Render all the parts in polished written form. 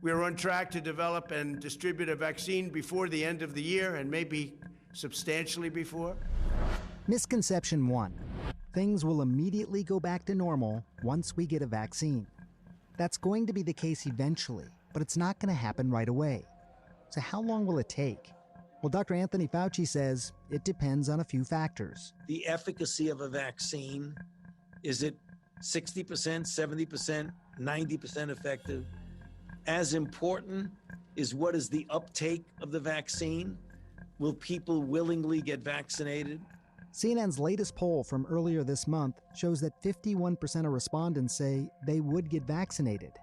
We're on track to develop and distribute a vaccine before the end of the year, and maybe substantially before. Misconception 1. Things will immediately go back to normal once we get a vaccine. That's going to be the case eventually, but it's not going to happen right away. So how long will it take? Well, Dr. Anthony Fauci says it depends on a few factors. The efficacy of a vaccine, is it 60%, 70%, 90% effective? As important is what is the uptake of the vaccine? Will people willingly get vaccinated? CNN's latest poll from earlier this month shows that 51% of respondents say they would get vaccinated.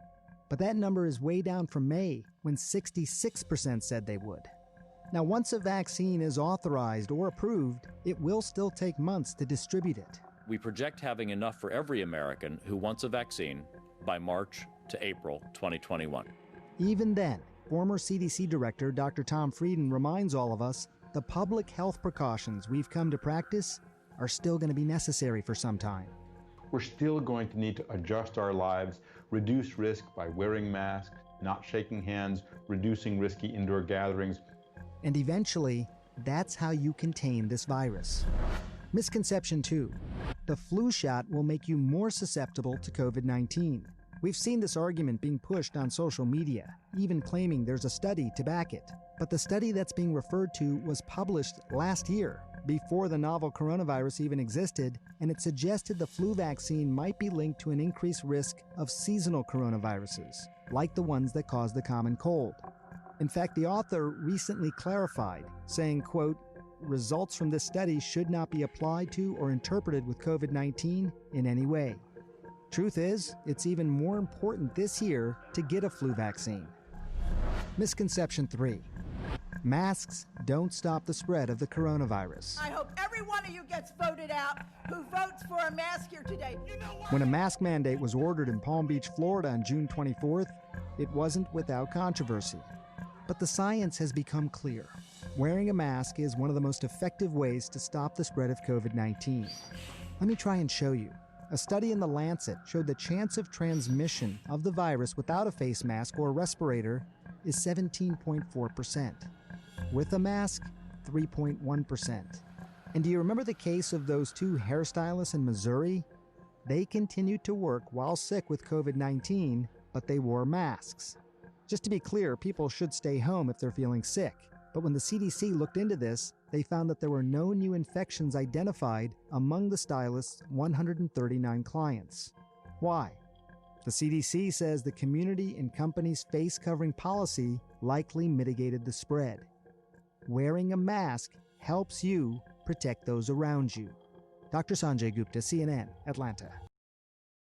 But that number is way down from May, when 66% said they would. Now, once a vaccine is authorized or approved, it will still take months to distribute it. We project having enough for every American who wants a vaccine by March to April 2021. Even then, former CDC Director Dr. Tom Frieden reminds all of us the public health precautions we've come to practice are still going to be necessary for some time. We're still going to need to adjust our lives, reduce risk by wearing masks, not shaking hands, reducing risky indoor gatherings. And eventually, that's how you contain this virus. Misconception 2. The flu shot will make you more susceptible to COVID-19. We've seen this argument being pushed on social media, even claiming there's a study to back it. But the study that's being referred to was published last year, before the novel coronavirus even existed, and it suggested the flu vaccine might be linked to an increased risk of seasonal coronaviruses, like the ones that cause the common cold. In fact, the author recently clarified, saying, quote, "Results from this study should not be applied to or interpreted with COVID-19 in any way." Truth is, it's even more important this year to get a flu vaccine. Misconception 3. Masks don't stop the spread of the coronavirus. I hope every one of you gets voted out who votes for a mask here today. When a mask mandate was ordered in Palm Beach, Florida on June 24th, it wasn't without controversy. But the science has become clear. Wearing a mask is one of the most effective ways to stop the spread of COVID-19. Let me try and show you. A study in The Lancet showed the chance of transmission of the virus without a face mask or respirator is 17.4%. With a mask, 3.1%. And do you remember the case of those two hairstylists in Missouri? They continued to work while sick with COVID-19, but they wore masks. Just to be clear, people should stay home if they're feeling sick. But when the CDC looked into this, they found that there were no new infections identified among the stylist's 139 clients. Why? The CDC says the community and company's face covering policy likely mitigated the spread. Wearing a mask helps you protect those around you. Dr. Sanjay Gupta, CNN, Atlanta.